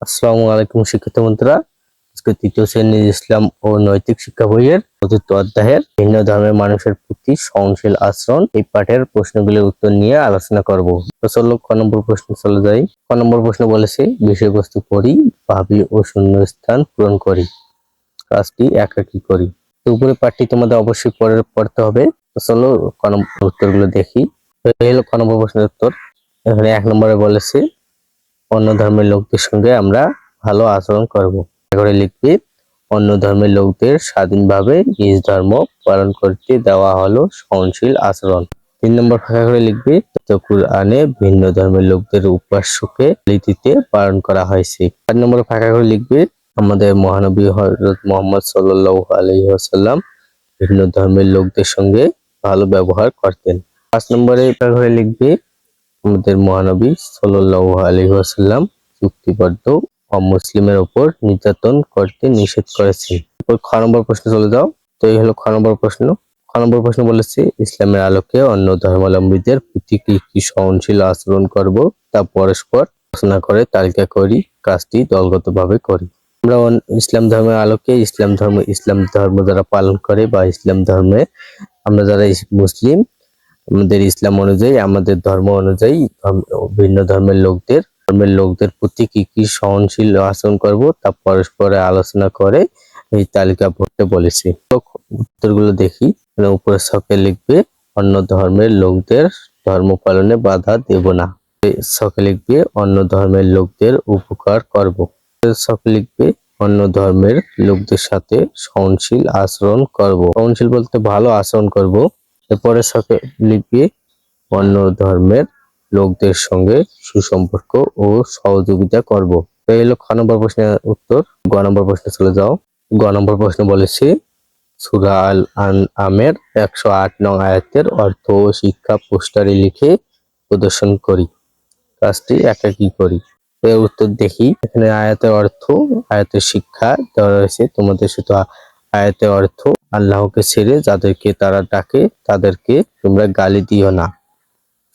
আসসালামু আলাইকুম শিক্ষিত বন্ধুরা। আজকে তৃতীয় শ্রেণীর ইসলাম ও নৈতিক শিক্ষা বইয়ের চতুর্থ অধ্যায়ের ভিন্ন ধর্মের মানুষের প্রতি সহনশীল আচরণ এই পাঠের প্রশ্নগুলির উত্তর নিয়ে আলোচনা করব। তো চলো ক নম্বর প্রশ্ন চলে যাই। ক নম্বর প্রশ্ন বলেছে বিষয়বস্তু পড়ি, ভাবি ও শূন্য স্থান পূরণ করি, কাজটি একাকী করি। তো উপরে পাঠটি তোমাদের অবশ্যই পড়তে হবে। তো চলো ক নম্বর উত্তরগুলো দেখি। তো এই হলো ক নম্বর প্রশ্নের উত্তর। এখানে 1 নম্বরে বলেছে অন্য ধর্মের লোকদের সঙ্গে আমরা ভালো আচরণ করব। করে লিখবে অন্য ধর্মের লোকদের স্বাধীনভাবে নিজ ধর্ম পালন করতে দেওয়া হলো সহনশীল আচরণ। 3 নম্বর ফাঁকা করে লিখবে কুরআনে ভিন্ন ধর্মের লোকদের উপাস্যকে রীতিতে পালন করা হয়েছে। 4 নম্বর ফাঁকা করে লিখবে আমাদের মহানবী হযরত মুহাম্মদ সাল্লাল্লাহু আলাইহি ওয়াসাল্লাম ভিন্ন ধর্মের লোকদের সঙ্গে ভালো ব্যবহার করতেন। 5 নম্বরে ফাঁকা করে লিখবে আমাদের মহানবী সাল্লাল্লাহু আলাইহি ওয়াসাল্লাম চুক্তিবদ্ধ অমুসলিমের উপর নির্যাতন করতে নিষেধ করেছেন। এরপর খ নম্বর প্রশ্ন চলে যাও। তো এই হলো খ নম্বর প্রশ্ন। খ নম্বর প্রশ্ন বলেছে ইসলামের আলোকে অন্য ধর্মাবলম্বীদের প্রতি কি সহনশীল আচরণ করব তা পরস্পর আলোচনা করে তালিকা করি, কাজটি দলগতভাবে করি। আমরা ইসলাম ধর্মের আলোকে ইসলাম ধর্ম যারা পালন করে বা ইসলাম ধর্মে আমরা যারা মুসলিম আমাদের ইসলাম অনুযায়ী আমাদের ধর্ম অনুযায়ী ভিন্ন ধর্মের লোকদের প্রতি কি সহনশীল আচরণ করব তা পরস্পরে আলোচনা করে এই তালিকা পড়তে বলেছি। উত্তরগুলো দেখি। উপরে ছকে লিখবে অন্য ধর্মের লোকদের ধর্ম পালনে বাধা দেব না। ছকে লিখবে অন্য ধর্মের লোকদের উপকার করব। ছকে লিখবে অন্য ধর্মের লোকদের সাথে সহনশীল আচরণ করব। সহনশীল বলতে ভালো আচরণ করব। এরপরে ছকে লিখবে অন্য ধর্মের লোকদের সঙ্গে সুসম্পর্ক ও সহযোগিতা করব। তো এই হলো খ নম্বর প্রশ্নের উত্তর। গ নম্বর প্রশ্নে চলে যাও। গ নম্বর প্রশ্ন বলেছি সূরা আল আনআমের 108 নং আয়াতের অর্থ ও শিক্ষা পোস্টারে লিখে প্রদর্শন করি, কাজটি একাকী করি। এর উত্তর দেখি। এখানে আয়াতের অর্থ, আয়াতের শিক্ষা দেওয়া রয়েছে। তোমাদের শুধু আয়াতের অর্থ আল্লাহকে ছেড়ে যাদেরকে তারা ডাকে তাদেরকে তোমরা গালি দিও না।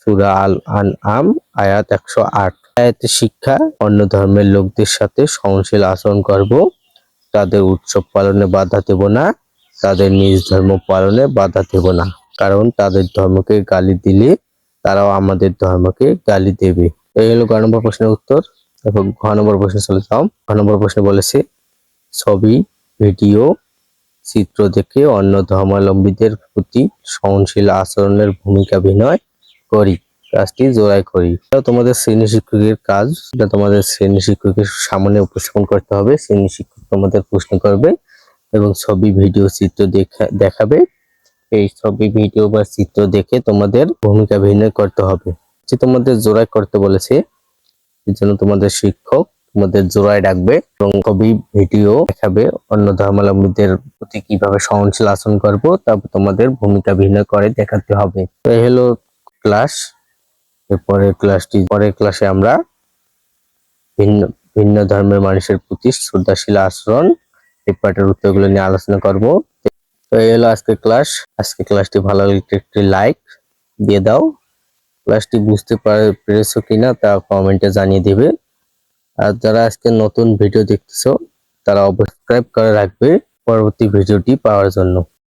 সূরা আল আনআম আয়াত 108। আয়াতের শিক্ষা অন্য ধর্মের লোকদের সাথে সহনশীল আচরণ করব, তাদের উৎসব পালনে বাধা দেব না, তাদের নিজ ধর্ম পালনে বাধা দেব না, কারণ তাদের ধর্মকে গালি দিলে তারাও আমাদের ধর্মকে গালি দেবে। এই হলো গ নম্বর প্রশ্নের উত্তর। এবং ঘ নম্বর প্রশ্নে চলে যাও। ঘ নম্বর প্রশ্নে বলেছে ছবি, ভিডিও, চিত্র দেখে অন্য ধর্মাবলম্বীদের প্রতি সহনশীল আচরণের ভূমিকা অভিনয় করি, কাজটি জোড়াই করি। এটা তোমাদের শ্রেণী শিক্ষকের কাজ। এটা তোমাদের শ্রেণী শিক্ষকের সামনে উপস্থাপন করতে হবে। শ্রেণী শিক্ষক তোমাদের প্রশ্ন করবে এবং ছবি, ভিডিও, চিত্র দেখাবে। এই ছবি, ভিডিও বা চিত্র দেখে তোমাদের ভূমিকা অভিনয় করতে হবে। যে তোমাদের জোড়াই করতে বলেছে, এর জন্য তোমাদের শিক্ষক তোমাদের জোড়ায় ডাকবে এবং ছবি, ভিডিও দেখাবে অন্য ধর্মাবলম্বীদের প্রতি কিভাবে সহনশীল আচরণ করবো তারপর তোমাদের ভূমিকা অভিনয় করে দেখাতে হবে। তো এই হলো ক্লাস। পরের ক্লাসে আমরা ভিন্ন ভিন্ন ধর্মের মানুষের প্রতি শ্রদ্ধাশীল আচরণ এই পাঠের উত্তরগুলো নিয়ে আলোচনা করব। তো এই হলো আজকের ক্লাস। আজকে ক্লাসটি ভালো লাগলে একটি লাইক দিয়ে দাও। ক্লাসটি বুঝতে পেরেছো কিনা তা কমেন্টে জানিয়ে দেবে। আর যারা আজকে নতুন ভিডিও দেখতেছো তারা সাবস্ক্রাইব করে রাখবে পরবর্তী ভিডিওটি পাওয়ার জন্য।